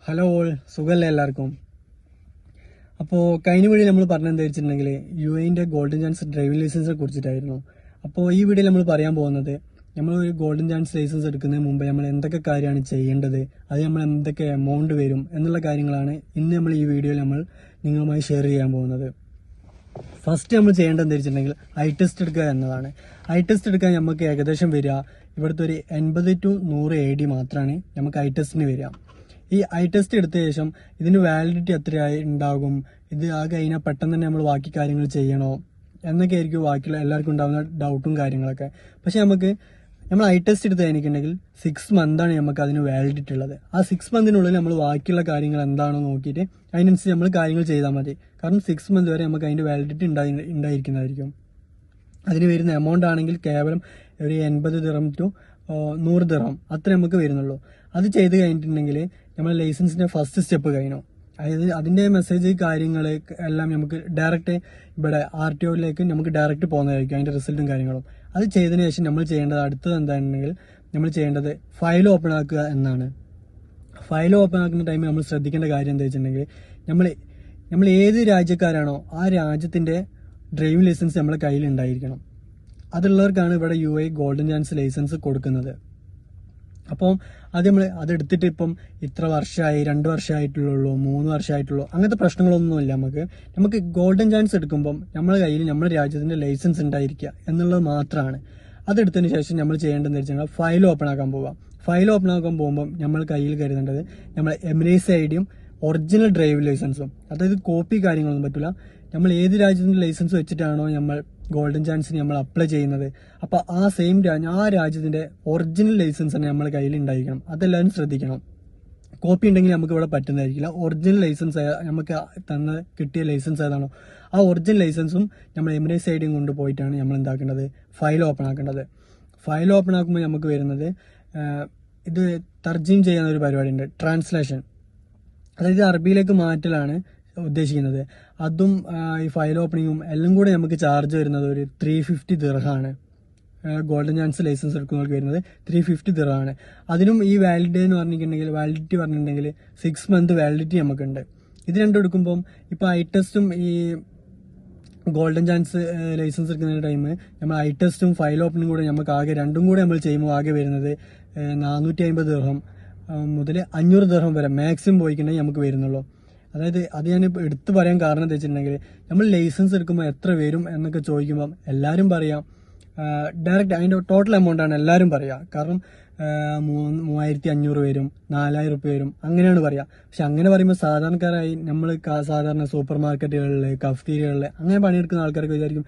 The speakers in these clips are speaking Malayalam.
ഹലോ ഓൾ, സുഖമല്ലേ എല്ലാവർക്കും? അപ്പോൾ കഴിഞ്ഞ വീഡിയോ നമ്മൾ പറഞ്ഞെന്താ വെച്ചിട്ടുണ്ടെങ്കിൽ UAE ഗോൾഡൻ ചാൻസ് ഡ്രൈവിംഗ് ലൈസൻസിനെ കുറിച്ചിട്ടായിരുന്നു. അപ്പോൾ ഈ വീഡിയോയിൽ നമ്മൾ പറയാൻ പോകുന്നത് നമ്മൾ ഒരു ഗോൾഡൻ ചാൻസ് ലൈസൻസ് എടുക്കുന്നതിന് മുമ്പ് നമ്മൾ എന്തൊക്കെ കാര്യമാണ് ചെയ്യേണ്ടത്, അത് നമ്മൾ എന്തൊക്കെ എമൗണ്ട് വരും എന്നുള്ള കാര്യങ്ങളാണ് ഇന്ന് നമ്മൾ ഈ വീഡിയോയിൽ നമ്മൾ നിങ്ങളുമായി ഷെയർ ചെയ്യാൻ പോകുന്നത്. ഫസ്റ്റ് നമ്മൾ ചെയ്യേണ്ടത് എന്താ വെച്ചിട്ടുണ്ടെങ്കിൽ ഐ ടെസ്റ്റ് എടുക്കുക എന്നതാണ്. ഐ ടെസ്റ്റ് എടുക്കാൻ നമുക്ക് ഏകദേശം വരിക ഇവിടുത്തെ ഒരു 80 to 100 AD മാത്രമാണ് നമുക്ക് ഐ ടെസ്റ്റിന് വരിക. ഈ ഐ ടെസ്റ്റ് എടുത്ത ശേഷം ഇതിന് വാലിഡിറ്റി എത്രയായി ഉണ്ടാകും, ഇത് ആ കഴിഞ്ഞാൽ പെട്ടെന്ന് തന്നെ നമ്മൾ ബാക്കി കാര്യങ്ങൾ ചെയ്യണോ എന്നൊക്കെ ആയിരിക്കും ബാക്കിയുള്ള എല്ലാവർക്കും ഉണ്ടാകുന്ന ഡൗട്ടും കാര്യങ്ങളൊക്കെ. പക്ഷെ നമ്മൾ ഐ ടെസ്റ്റ് എടുത്ത് കഴിഞ്ഞിട്ടുണ്ടെങ്കിൽ 6 മന്താണ് നമുക്ക് അതിന് വാലിഡിറ്റി ഉള്ളത്. ആ 6 മന്തിനുള്ളിൽ നമ്മൾ ബാക്കിയുള്ള കാര്യങ്ങൾ എന്താണോ നോക്കിയിട്ട് അതിനനുസരിച്ച് നമ്മൾ കാര്യങ്ങൾ ചെയ്താൽ മതി. കാരണം 6 മന്ത് വരെ നമുക്ക് അതിൻ്റെ വാലിഡിറ്റി ഉണ്ടായിരിക്കുന്നതായിരിക്കും. അതിന് വരുന്ന എമൗണ്ട് ആണെങ്കിൽ കേവലം ഒരു 80 ദിർഹം ടു 100 ദിർഹം അത്ര നമുക്ക് വരുന്നുള്ളൂ. അത് ചെയ്ത് കഴിഞ്ഞിട്ടുണ്ടെങ്കിൽ നമ്മൾ ലൈസൻസിന്റെ ഫസ്റ്റ് സ്റ്റെപ്പ് കഴിഞ്ഞു. അതായത് അതിന്റെ മെസ്സേജ് കാര്യങ്ങൾ എല്ലാം നമുക്ക് ഡയറക്റ്റ് ഇവിടെ RTOയിലേക്ക് നമുക്ക് ഡയറക്റ്റ് പോകുന്നതായിരിക്കും അതിന്റെ റിസൾട്ടും കാര്യങ്ങളും. അത് ചെയ്തതിനു ശേഷം നമ്മൾ ചെയ്യേണ്ടത് അടുത്തത് എന്താണെന്നുണ്ടെങ്കിൽ നമ്മൾ ചെയ്യേണ്ടത് ഫയൽ ഓപ്പൺ ആക്കുക എന്നാണ്. ഫയൽ ഓപ്പൺ ആക്കുന്ന ടൈമിൽ നമ്മൾ ശ്രദ്ധിക്കേണ്ട കാര്യം എന്താ വെച്ചിട്ടുണ്ടെങ്കിൽ നമ്മൾ ഏത് രാജ്യക്കാരാണോ ആ രാജ്യത്തിന്റെ ഡ്രൈവിംഗ് ലൈസൻസ് നമ്മുടെ കയ്യിൽ ഉണ്ടായിരിക്കണം. അതുള്ളവർക്കാണ് ഇവിടെ UAE ഗോൾഡൻ ചാൻസ് ലൈസൻസ് കൊടുക്കുന്നത്. അപ്പം അതെടുത്തിട്ട് ഇപ്പം ഇത്ര വർഷമായി, 2 വർഷമായിട്ടുള്ളൂ, 3 വർഷമായിട്ടുള്ളൂ, അങ്ങനത്തെ പ്രശ്നങ്ങളൊന്നുമില്ല. നമുക്ക് ഗോൾഡൻ ചാൻസ് എടുക്കുമ്പം നമ്മുടെ കയ്യിൽ നമ്മുടെ രാജ്യത്തിന്റെ ലൈസൻസ് ഉണ്ടായിരിക്കുക എന്നുള്ളത് മാത്രമാണ്. അതെടുത്തതിന് ശേഷം നമ്മൾ ചെയ്യേണ്ടതെന്ന് വെച്ചാൽ ഫയൽ ഓപ്പൺ ആക്കാൻ പോവാം. ഫയൽ ഓപ്പൺ ആക്കാൻ പോകുമ്പോൾ നമ്മൾ കയ്യിൽ കരുതേണ്ടത് നമ്മൾ എമിറേറ്റ്സ് ഐഡിയും ഒറിജിനൽ ഡ്രൈവിംഗ് ലൈസൻസും, അതായത് കോപ്പി കാര്യങ്ങളൊന്നും പറ്റില്ല. നമ്മൾ ഏത് രാജ്യത്തിന്റെ ലൈസൻസ് വെച്ചിട്ടാണോ നമ്മൾ ഗോൾഡൻ ചാൻസിന് നമ്മൾ അപ്ലൈ ചെയ്യുന്നത്, അപ്പൊ ആ സെയിം ആ രാജ്യത്തിന്റെ ഒറിജിനൽ ലൈസൻസ് തന്നെ നമ്മുടെ കയ്യിൽ ഉണ്ടായിരിക്കണം. അതെല്ലാവരും ശ്രദ്ധിക്കണം. കോപ്പി ഉണ്ടെങ്കിൽ നമുക്ക് ഇവിടെ പറ്റുന്നതായിരിക്കില്ല. ഒറിജിനൽ ലൈസൻസ് നമുക്ക് കിട്ടിയ ലൈസൻസ് ഏതാണോ ആ ഒറിജിനൽ ലൈസൻസും നമ്മൾ എമിറേറ്റ്സ് ഐഡിയും കൊണ്ടുപോയിട്ടാണ് നമ്മൾ എന്താക്കേണ്ടത്, ഫയൽ ഓപ്പൺ ആക്കേണ്ടത്. ഫയൽ ഓപ്പൺ ആക്കുമ്പോൾ നമുക്ക് വരുന്നത് ഇത് തർജീം ചെയ്യുന്ന ഒരു പരിപാടിയുണ്ട്, ട്രാൻസ്ലേഷൻ. അതായത് അറബിയിലേക്ക് മാറ്റലാണ് ഉദ്ദേശിക്കുന്നത്. അതും ഈ ഫയൽ ഓപ്പണിങ്ങും എല്ലാം കൂടെ നമുക്ക് ചാർജ് വരുന്നത് ഒരു 350 ദിർഹമാണ്. ഗോൾഡൻ ചാൻസ് ലൈസൻസ് എടുക്കുന്നവർക്ക് വരുന്നത് 350 ദിർഹമാണ്. അതിനും ഈ വാലിഡിറ്റി പറഞ്ഞിട്ടുണ്ടെങ്കിൽ 6 മന്ത് വാലിഡിറ്റി നമുക്കുണ്ട്. ഇത് രണ്ടും എടുക്കുമ്പം ഇപ്പൊ ഐ ടെസ്റ്റും ഈ ഗോൾഡൻ ചാൻസ് ലൈസൻസ് എടുക്കുന്ന ടൈം നമ്മൾ ഐ ടെസ്റ്റും ഫയൽ ഓപ്പണിംഗ് കൂടെ നമുക്ക് ആകെ രണ്ടും കൂടെ നമ്മൾ ചെയ്യുമ്പോൾ ആകെ വരുന്നത് 450 ദിർഹം മുതൽ 500 ദിർഹം വരെ മാക്സിമം പോയിട്ടുണ്ടെങ്കിൽ നമുക്ക് വരുന്നുള്ളൂ. അതായത് അത് ഞാൻ എടുത്തു പറയാൻ കാരണം എന്താ വെച്ചിട്ടുണ്ടെങ്കിൽ നമ്മൾ ലൈസൻസ് എടുക്കുമ്പോൾ എത്ര വരും എന്നൊക്കെ ചോദിക്കുമ്പോൾ എല്ലാവരും പറയാം ഡയറക്റ്റ് അതിന്റെ ടോട്ടൽ എമൗണ്ട് ആണ് എല്ലാവരും പറയാ. കാരണം 3500 വരും, 4000 റുപ്യ വരും, അങ്ങനെയാണ് പറയാ. പക്ഷെ അങ്ങനെ പറയുമ്പോൾ സാധാരണക്കാരായി നമ്മൾ സാധാരണ സൂപ്പർ മാർക്കറ്റുകളിൽ, കഫ്തീരിയകളിൽ അങ്ങനെ പണിയെടുക്കുന്ന ആൾക്കാർക്ക് വിചാരിക്കും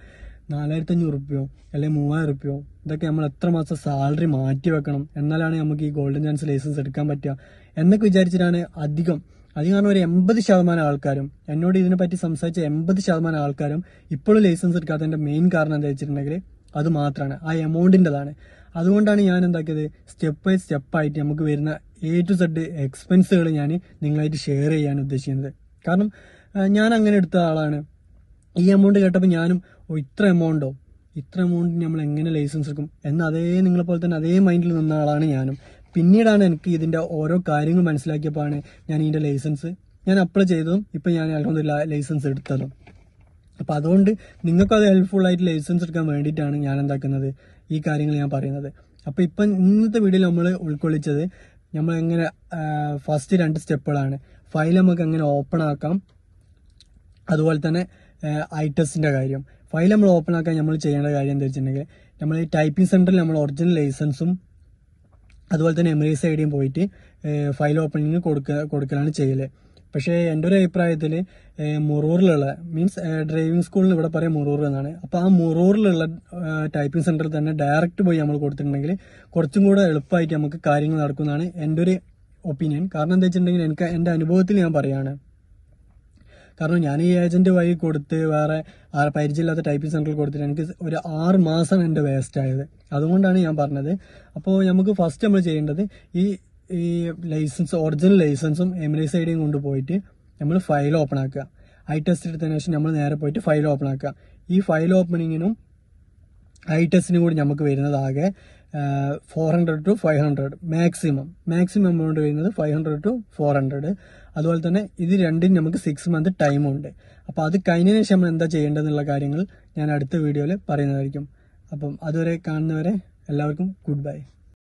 4500 റുപ്യോ അല്ലെങ്കിൽ 3000 റുപ്യോ, ഇതൊക്കെ നമ്മൾ എത്ര മാസം സാലറി മാറ്റി വെക്കണം എന്നാലാണ് നമുക്ക് ഈ ഗോൾഡൻ ചാൻസ് ലൈസൻസ് എടുക്കാൻ പറ്റുക എന്നൊക്കെ വിചാരിച്ചിട്ടാണ് അധികം കാരണം ഒരു 80% ആൾക്കാരും എന്നോട് ഇതിനെപ്പറ്റി സംസാരിച്ച 80% ആൾക്കാരും ഇപ്പോഴും ലൈസൻസ് എടുക്കാത്തതിന്റെ മെയിൻ കാരണം എന്താ വെച്ചിട്ടുണ്ടെങ്കിൽ അത് മാത്രമാണ്, ആ എമൗണ്ടിൻ്റെതാണ്. അതുകൊണ്ടാണ് ഞാൻ എന്താക്കിയത്, സ്റ്റെപ്പ് ബൈ സ്റ്റെപ്പായിട്ട് നമുക്ക് വരുന്ന A to Z എക്സ്പെൻസുകൾ ഞാൻ നിങ്ങളായിട്ട് ഷെയർ ചെയ്യാൻ ഉദ്ദേശിക്കുന്നത്. കാരണം ഞാൻ അങ്ങനെ എടുത്ത ആളാണ്. ഈ എമൗണ്ട് കേട്ടപ്പോൾ ഞാനും ഇത്ര എമൗണ്ടിന് നമ്മൾ എങ്ങനെ ലൈസൻസ് എടുക്കും എന്ന നിങ്ങളെ പോലെ തന്നെ അതേ മൈൻഡിൽ നിന്ന ആളാണ് ഞാനും. പിന്നീടാണ് എനിക്ക് ഇതിന്റെ ഓരോ കാര്യങ്ങൾ മനസ്സിലാക്കിയപ്പോഴാണ് ഞാൻ ഇതിന്റെ ലൈസൻസ് ഞാൻ അപ്ലൈ ചെയ്തതും ഇപ്പൊ ഞാൻ അൽഹംദുലില്ലാ ലൈസൻസ് എടുത്തതും. അപ്പൊ അതുകൊണ്ട് നിങ്ങൾക്കത് ഹെൽപ്ഫുൾ ആയിട്ട് ലൈസൻസ് എടുക്കാൻ വേണ്ടിയിട്ടാണ് ഞാൻ എന്താക്കുന്നത് ഈ കാര്യങ്ങൾ ഞാൻ പറയുന്നത്. അപ്പൊ ഇപ്പൊ ഇന്നത്തെ വീഡിയോയിൽ നമ്മൾ ഉൾക്കൊള്ളിച്ചത് നമ്മൾ എങ്ങനെ ഫസ്റ്റ് 2 സ്റ്റെപ്പുകളാണ്. ഫയൽ നമുക്ക് എങ്ങനെ ഓപ്പൺ ആക്കാം, അതുപോലെ തന്നെ ഐ ടെസ്റ്റിന്റെ കാര്യം. ഫയൽ നമ്മൾ ഓപ്പൺ ആക്കാൻ നമ്മൾ ചെയ്യേണ്ട കാര്യം എന്താ വെച്ചിട്ടുണ്ടെങ്കിൽ നമ്മൾ ഈ ടൈപ്പിംഗ് സെന്ററിൽ നമ്മൾ ഒറിജിനൽ ലൈസൻസും അതുപോലെ തന്നെ എമിറേറ്റ്സ് ഐഡിയും പോയിട്ട് ഫയൽ ഓപ്പണിംഗ് കൊടുക്കലാണ് ചെയ്യല്. പക്ഷേ എൻ്റെ ഒരു അഭിപ്രായത്തിൽ മുറൂറിലുള്ള ഡ്രൈവിംഗ് സ്കൂളിൽ ഇവിടെ പറയാം മുറൂർ എന്നാണ്. അപ്പോൾ ആ മുറൂറിലുള്ള ടൈപ്പിംഗ് സെന്ററിൽ തന്നെ ഡയറക്റ്റ് പോയി നമ്മൾ കൊടുത്തിട്ടുണ്ടെങ്കിൽ കുറച്ചും കൂടെ എളുപ്പമായിട്ട് നമുക്ക് കാര്യങ്ങൾ നടക്കുന്നതാണ് എൻ്റെ ഒരു ഒപ്പീനിയൻ. കാരണം എന്താ വെച്ചിട്ടുണ്ടെങ്കിൽ എനിക്ക് എൻ്റെ അനുഭവത്തിൽ ഞാൻ പറയാണ്. കാരണം ഞാൻ ഈ ഏജന്റ് വഴി കൊടുത്ത് വേറെ പരിചയമില്ലാത്ത ടൈപ്പിംഗ് സെന്ററിൽ കൊടുത്തിട്ട് എനിക്ക് ഒരു 6 മാസം എൻ്റെ വേസ്റ്റ് ആയത്. അതുകൊണ്ടാണ് ഞാൻ പറഞ്ഞത്. അപ്പോൾ നമുക്ക് ഫസ്റ്റ് നമ്മൾ ചെയ്യേണ്ടത് ഈ ലൈസൻസ്, ഒറിജിനൽ ലൈസൻസും എമിറേറ്റ്സ് ഐഡിയും കൊണ്ടുപോയിട്ട് നമ്മൾ ഫയൽ ഓപ്പൺ ആക്കുക. ഐ ടെസ്റ്റ് എടുത്തതിന് ശേഷം നമ്മൾ നേരെ പോയിട്ട് ഫയൽ ഓപ്പൺ ആക്കുക. ഈ ഫയൽ ഓപ്പണിങ്ങിനും ഐ ടെസ്റ്റിനും കൂടി നമുക്ക് വരുന്നത് ആകെ 400 to 500 മാക്സിമം എമൗണ്ട് വരുന്നത് 500 to 400. അതുപോലെ തന്നെ ഇത് രണ്ടും നമുക്ക് 6 month ടൈമുണ്ട്. അപ്പോൾ അത് കഴിഞ്ഞതിന് ശേഷം നമ്മൾ എന്താ ചെയ്യേണ്ടതെന്നുള്ള കാര്യങ്ങൾ ഞാൻ അടുത്ത വീഡിയോയിൽ പറയുന്നതായിരിക്കും. അപ്പം അതുവരെ കാണുന്നവരെ എല്ലാവർക്കും ഗുഡ് ബൈ.